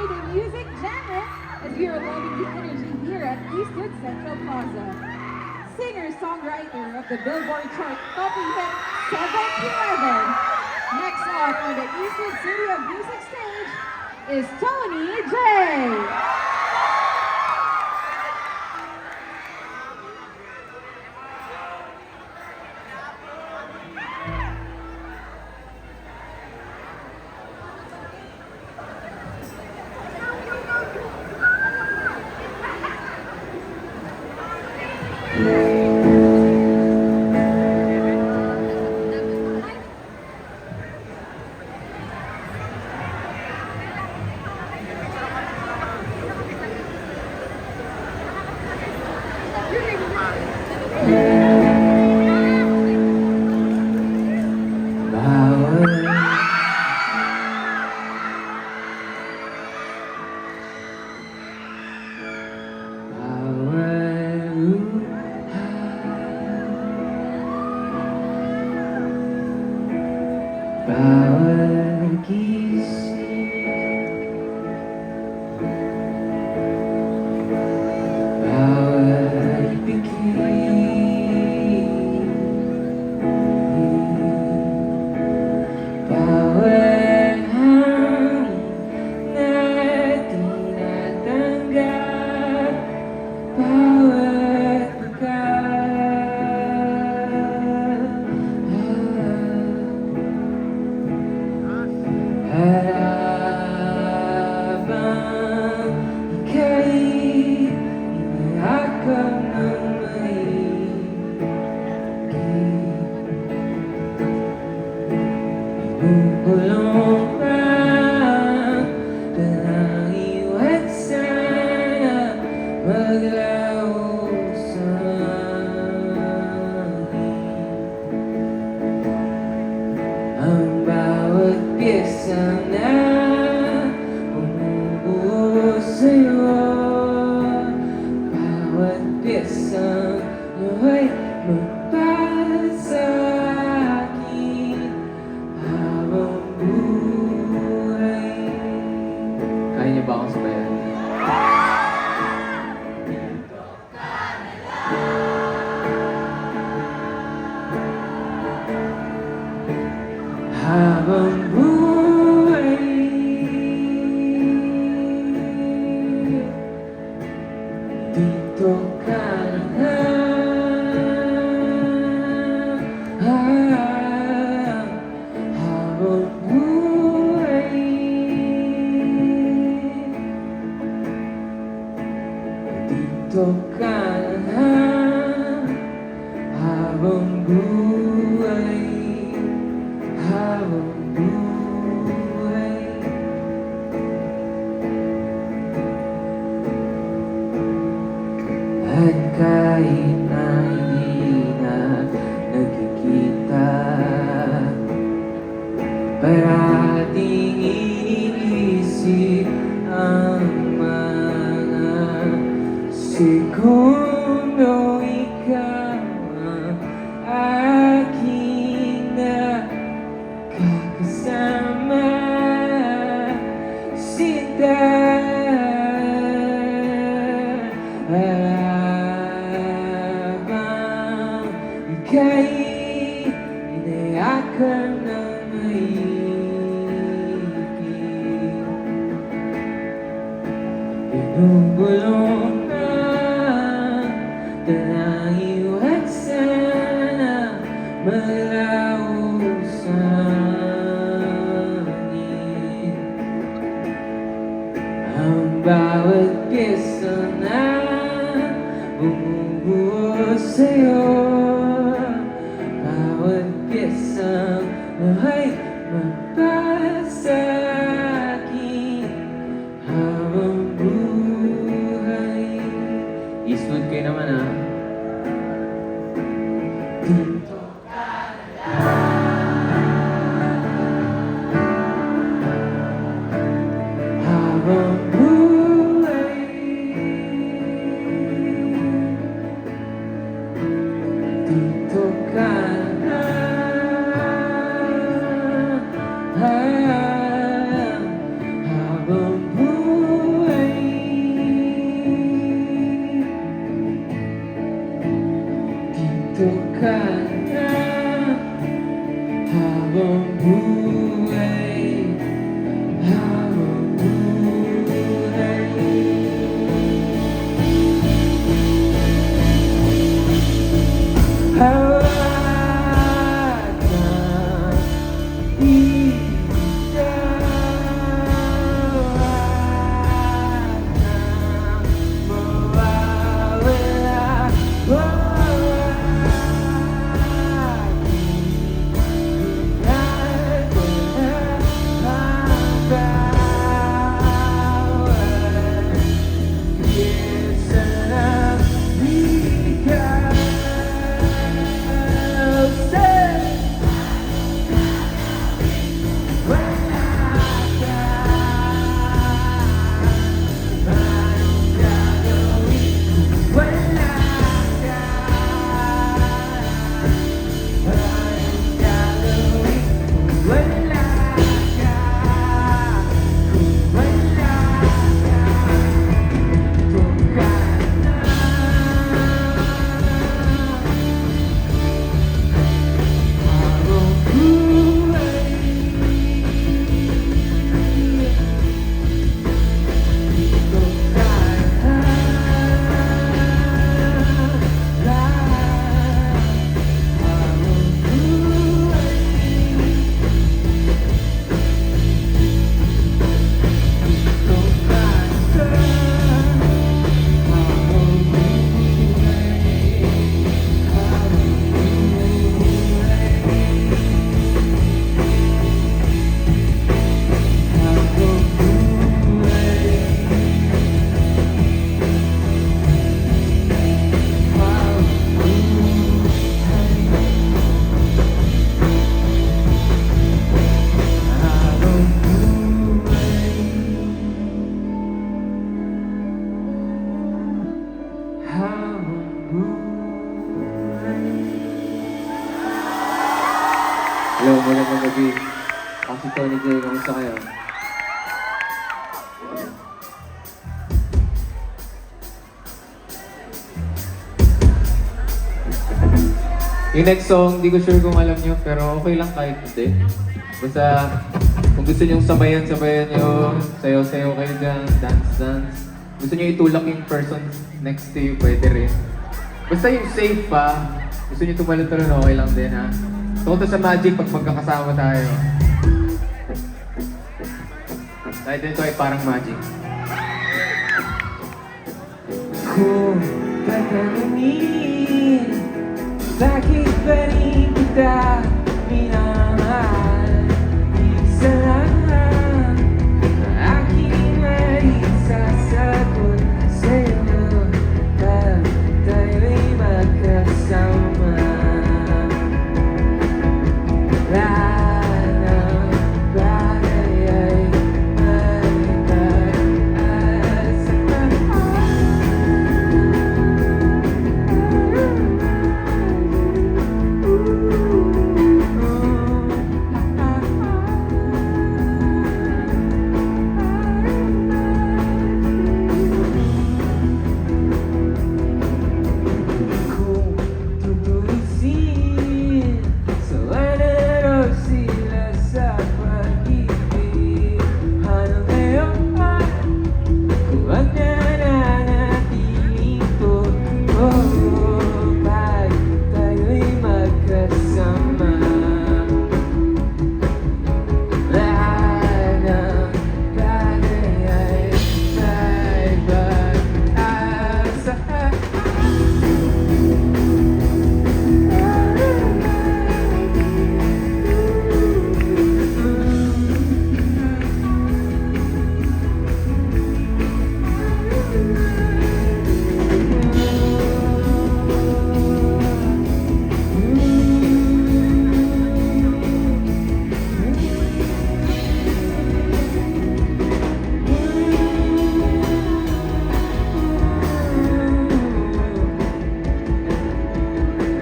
enjoy the music jamming as we are loving the energy here at Eastwood Central Plaza. Singer-songwriter of the Billboard chart topping hit 7-11. Next up on the Eastwood City of Music stage is Tony J. Bawal gising, bawal bigay, bawal hangin na tinatanggap, bawat habang ika'y inihakap ng maiging bubulong pa ng iwat sana maglaho sa ang bawat pyesa na bumubuo sa'yo, bawat pyesang nyo'y magpahal sa akin habang buhay. Kaya niyo ba akong sabayan? Habang buhay, dito ka na. Habang buhay, dito ka na. Habang buhay, habang buhay. At kahit na hindi na nagkikita, parating iniisip ang mga segundo ikaw ang aking nakakasama, sinta. Habang ika'y inihakap ng maiging binubulong na dalahiwat sana maglaho sa hangin ang bawat pyesa na bumubuo sa'yo, bawat pyesang na'y magpahal sa akin habang buhay. Eastwood kayo naman ah. Dito habang buhay, Bobby. Ako si Tony J. Kamusta kayo? Yung next song, di ko sure kung alam nyo, pero okay lang kahit hindi. Basta, kung gusto nyo sabayan nyo, sayo-sayo kayo dyan, dance. Gusto nyo itulak yung person next to you, pwede rin. Basta yung safe pa, gusto nyo tumalon-talon, okay lang din ha. Tungkol sa magic pag magkakasama tayo. Dahil dito ay parang magic. Kung tatanungin, bakit ba rin kita minamahal? Isa lang aking maisasagot sa'yo pag tayo'y magkasama. Lahat ng bagay ay may pag-asa. Kung tutulisin, sawana raw sila sa pag-ibig. Ano ngayon kung ang nananatiling to? Pag tayo'y magkasama. Lahat ng bagay ay may pag-asa.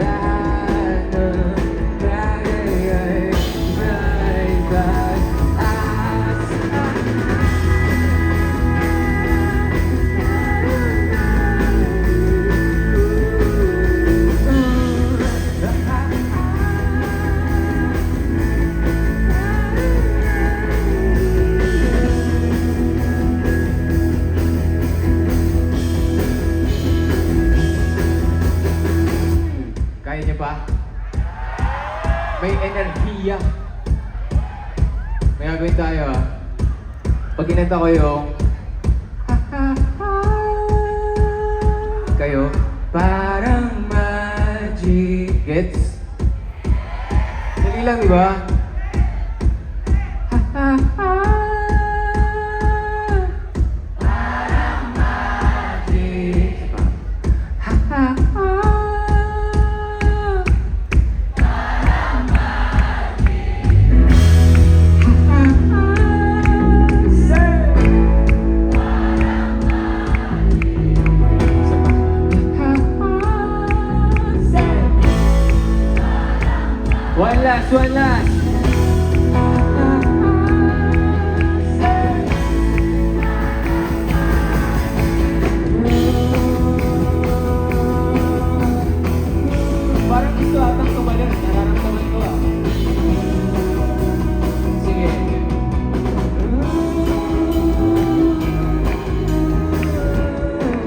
Lahat ng bagay ay may pag-asa. Kaya niyo pa? May enerhiya. May gagawin tayo ah. Pag kinanta ko yung kayo, parang magic. Gets? Dali lang, di ba? Parang magic. One last. Parang gusto atang tumalit. Nararamdaman ko ah. Sige.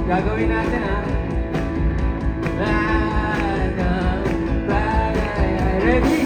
Gagawin natin ah. Lahat ng bagay ay ready.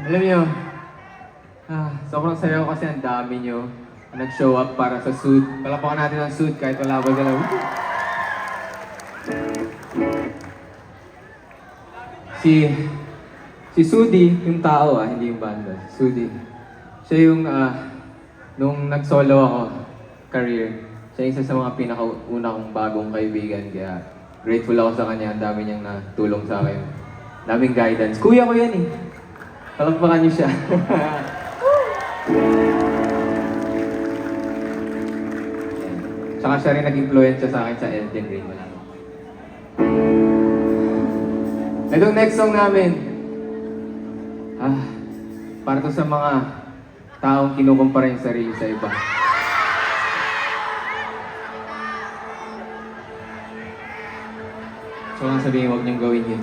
Alam niyo, sobrang saya ko kasi ang dami niyo. nag-show up para sa Sud. Palapakan natin ang Sud kahit wala ba dalawa. Si Sudi, yung tao hindi yung banda. Si Sudi. Siya yung, nung nag-solo ako, career, siya yung isa sa mga pinakauna kong bagong kaibigan. Kaya grateful ako sa kanya. Ang dami niyang natulong sa akin. Daming guidance. Kuya ko yan eh. Palagpakan niyo siya. Tsaka siya rin nag-influensya sa akin sa Elden Ring. Itong next song namin, para to sa mga taong kinukumpara yung sarili sa iba. So lang sabihin, huwag niyong gawin yun.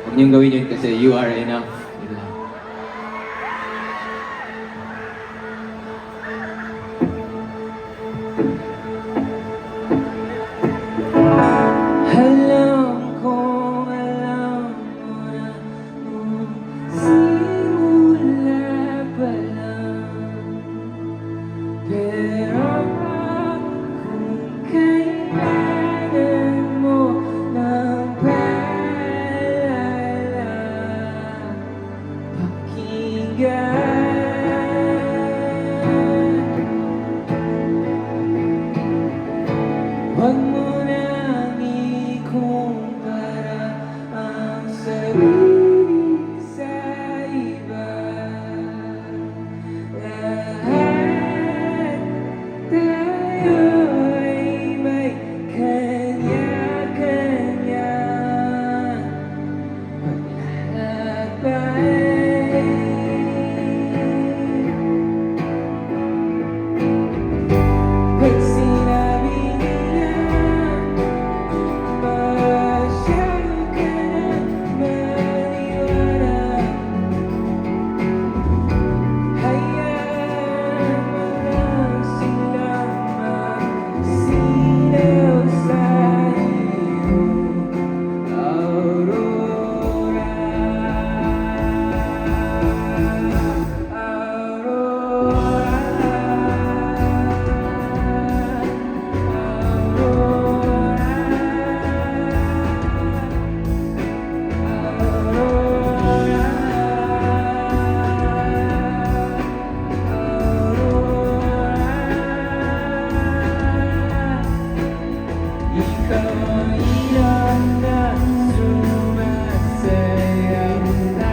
Huwag niyong gawin yun kasi you are enough. Yun lang. Alam mo na nung simula pa lang. Pero kung kailangan mo ng paalala, pakinggan. Huwag mo nang ikumpara ang sarili sa iba. Lahat tayo'y may kanya-kanyang paglalakbay. Pag sinabi nila masyado ka na maniwala, hayaan mo lang silang masinaw sa iyo, Aurora. Ikaw ang ilan na sumasayaw na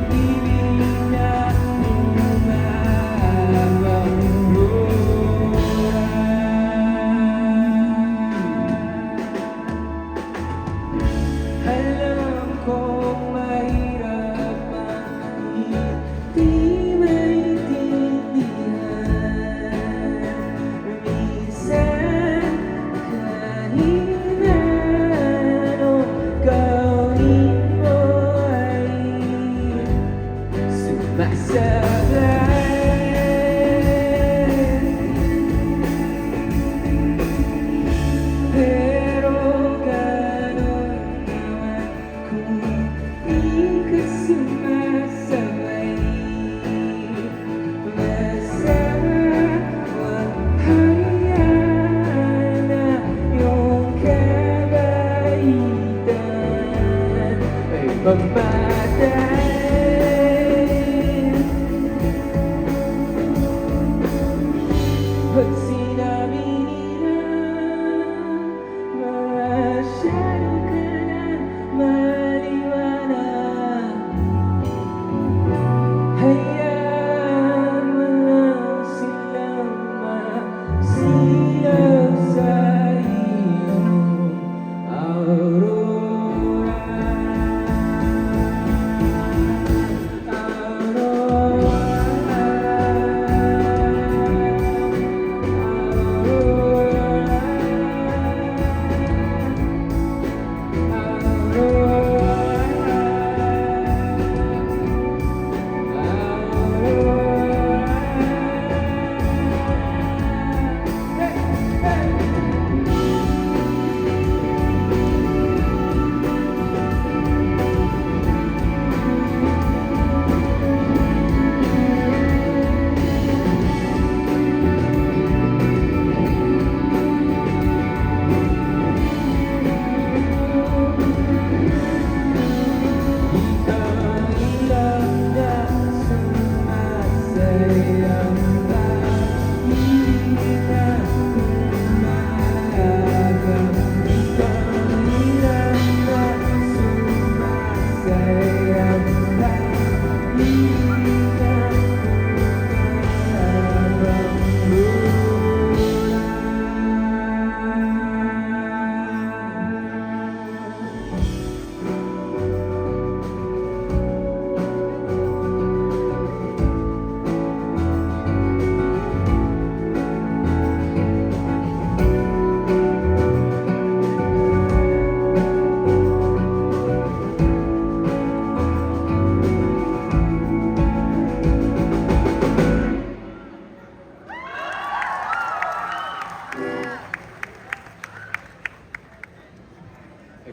ibig na umahabang alam kong mahirap ang hindi maintindihan. Minsan kahit na anong gawin mo ay sumasabay. Pero gano'n naman kung di ka sumasabay. Basta huwag hayaan na iyong kabaitan ay mamatay. Pag sinabi nila masyado ka na maliwanag, hayaan mo lang silang masinaw sa iyo, Aurora.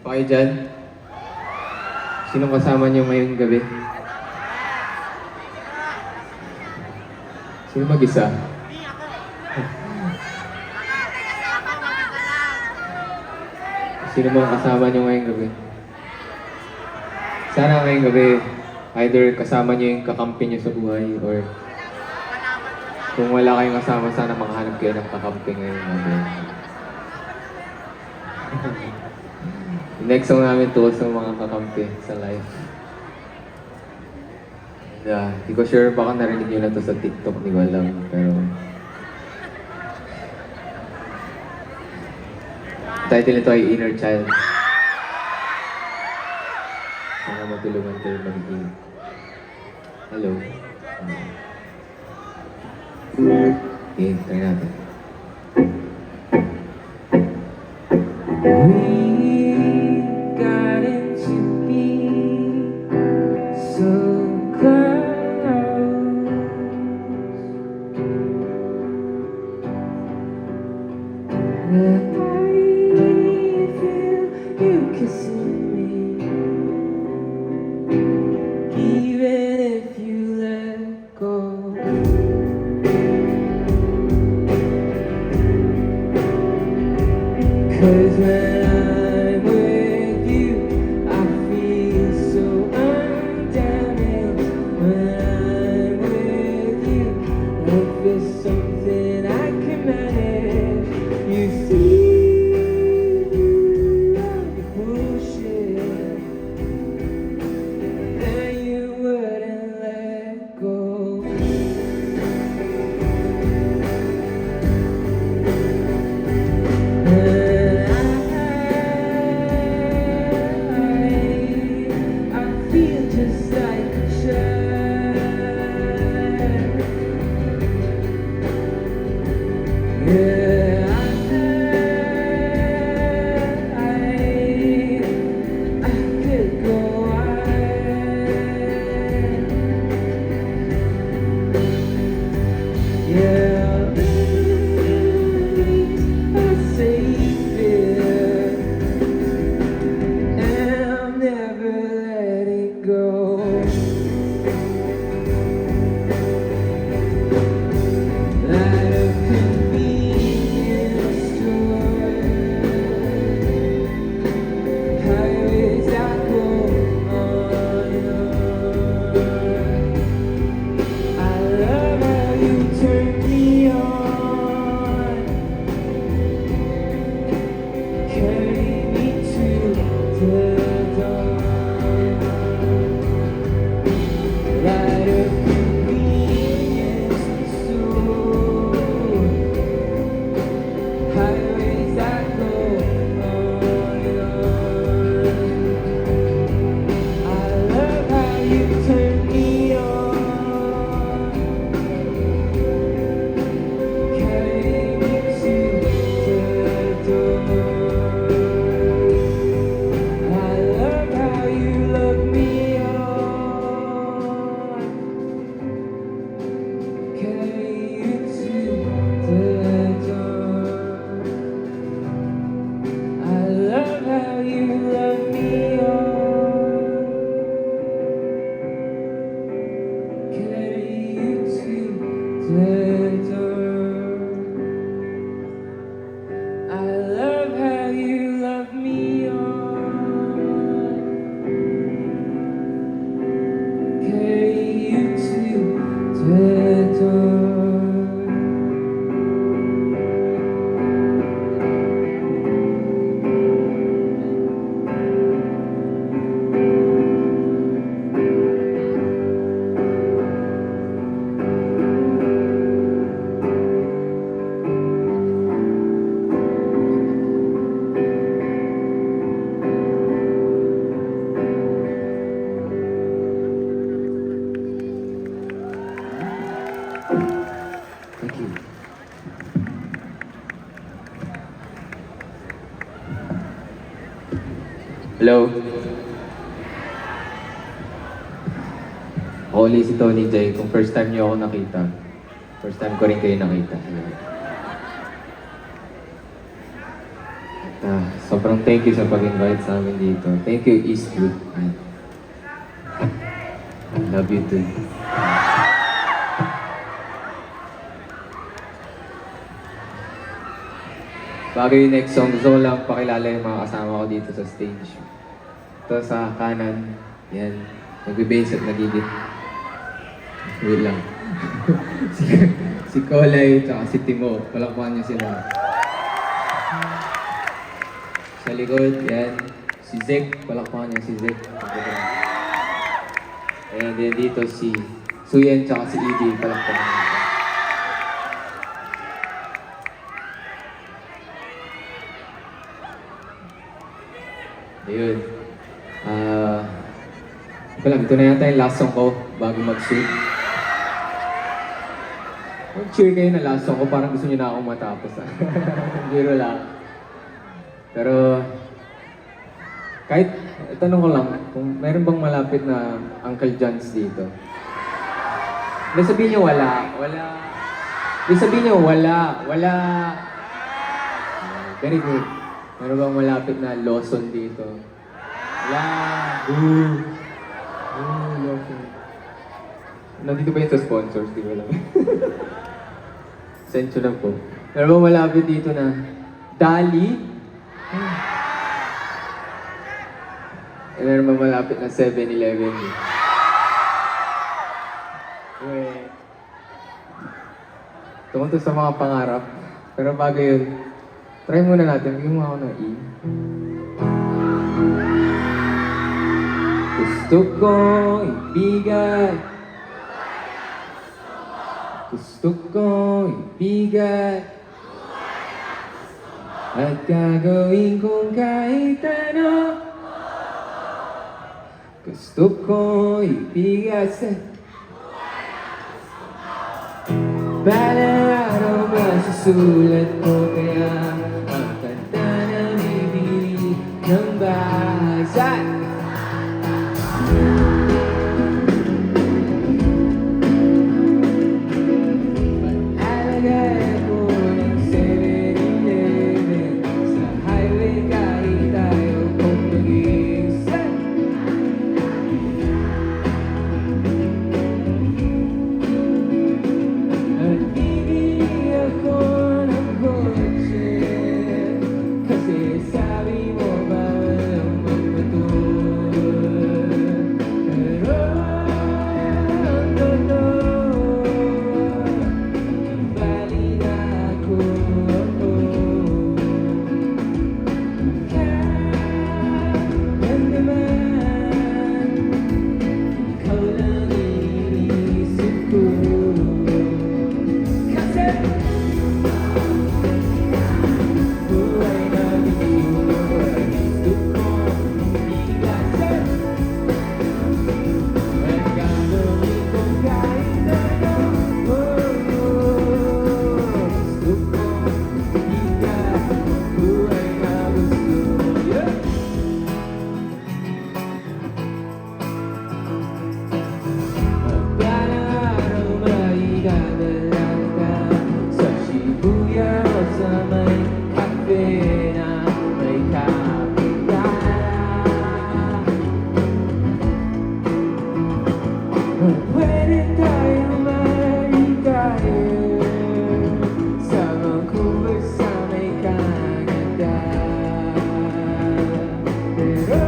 Okay dyan? Sino kasama niyo ngayong gabi? Sino mag-isa? Sino mga kasama niyo ngayong gabi? Sana ngayong gabi, either kasama niyo yung kakampi niyo sa buhay or kung wala kayong kasama, sana makahanap kayo ng kakampi ngayong gabi. Next song namin to sa mga kakampi sa live. Hindi ko sure baka narinig nyo na to sa TikTok, di ko alam. Pero title nito ay Inner Child. Sana matulungan kayo magiging hello. Okay, try natin. We got it to be so close that I feel you kissing me, even if you let go. Cause when I'm with you, I feel so undamaged. When I'm with you, life is something I can manage. You feel like bullshit, then you wouldn't let go. I feel just like a child. Yeah, I could go on. Yeah, I say fear, and I'm never letting go. Light a convenience store, highways that go on and on. I love how you turn me on, carry me to the dawn. Light a convenience store, highways that go on and on. I love how you turn me on, carry me to the door. I love how you love me on, carry you to the door. I love how you love me on, carry you to the door. I love how you love me on, carry you to the door. Thank you. Hello? Ako ulit si Tony J. Kung first time niyo ako nakita, first time ko rin kayo nakita. Sobrang thank you sa pag-invite sa amin dito. Thank you, Eastwood. Love you too. Bago yung next song, gusto ko lang pakilala yung mga kasama ko dito sa stage. Ito sa kanan, yan, nagbe-bass at nagigit. Wait lang. si Kolay at si Timo, palakpakan niyo sila. Sa likod, yan, si Zek, palakpakan niyo si Zek. Ayan, din dito si Suyen at si Edie, palakpakan niyo. Ayun. Ito na yata yung last song ko bago mag-shoot. Mag-cheer kayo na last song ko, parang gusto niyo na akong matapos. Biro lang. Pero, kahit, tanong ko lang, kung meron bang malapit na Uncle John's dito? May sabihin niyo wala. May sabihin niyo wala. Very good. Meron bang malapit na Lawson dito? Wala. Lawson. Nandito ba yun sa sponsors? Di ko alam. Sensyo lang po. Meron bang malapit dito na Dali? Meron bang malapit na 7-Eleven? Tungkol to sa mga pangarap. Pero bago yun, try muna natin. Bigyan mo ako ng E. Gusto kong ibigay. Gusto kong ibigay. At gagawin kong kahit ano. Gusto kong ibigay sa balang araw masusulat ko kaya ang kanta na bibili ng bahay. Pag-alagay ako ng 7-Eleven sa highway kahit tayo kong mag-isa. At bibili ako ng kotse kasi sabi mo bawal ang magpatuloy. Pero ang totoo, bali na ako. Yan naman, ikaw lang iniisip ko. Kasi buhay na gusto ko iwasan. At gagawin ko kahit ano. Gusto ko iwasan. Buhay na gusto. Balang araw maidadala ka sa Shibuya o sa may kape na may kapitana. Pwede tayo maligaya sa Vancouver sa may Canada. Pero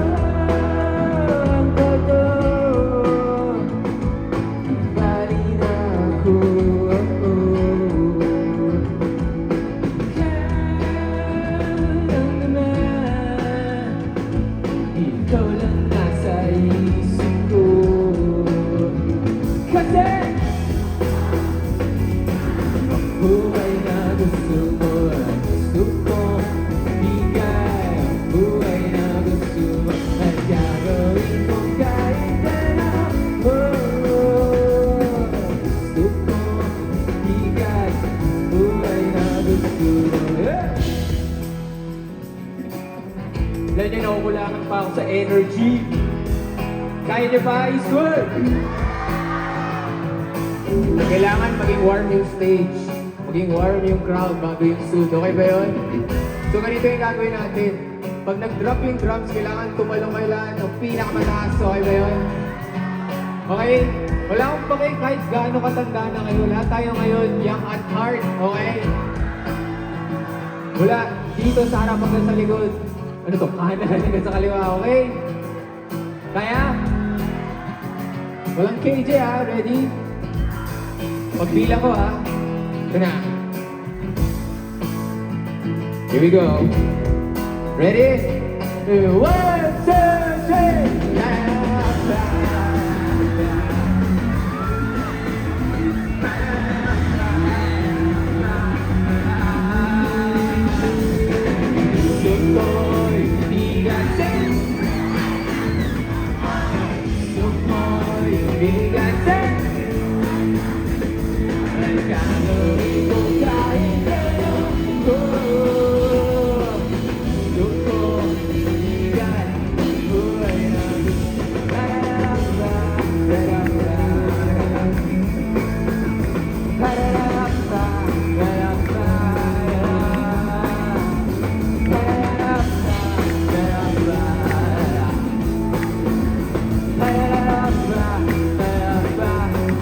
ang totoo, bali na ako. Kaya lang naman, ikaw lang nasa isip ko. Kasi buhay na gusto mo at gusto ko bigay ang buhay na gusto mo at gagawin ko kahit ano. Gusto ko bigay ang buhay na gusto mo. Dahil niya nakukulangan pa ako sa energy. Kaya niyo ba, Eastwood? Kailangan maging warm yung stage. maging warm yung crowd bago yung suit. Okay ba yun? So ganito yung gagawin natin. Pag nag-drop yung drums, kailangan tumalong kayo lahat ng pinakamataas. Okay ba yun? Okay? Wala akong pake kahit gaano katanda na kayo. Lahat tayo ngayon, young at heart. Okay? Wala. Dito sa harap hanggang sa likod. Ano to? Kanan hanggang sa kaliwa. Okay? Kaya? Walang KJ ha. Ready? Pagbilang ko ha. Ito na. Here we go. Ready? 1, 2, 3. Suko'y bigatin. Suko'y bigatin. Gagawin ko kahit ano. Suko'y bigat. Buhay na tararapa, tararapa. Tararapa, tararapa.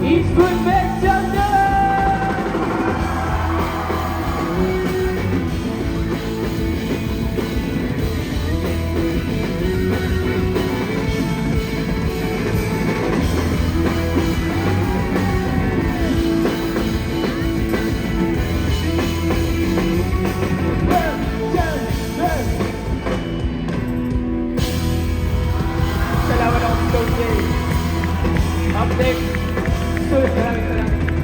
East Convention na! Salamat akong Stone Day. Up next, Sulit, maraming salamat.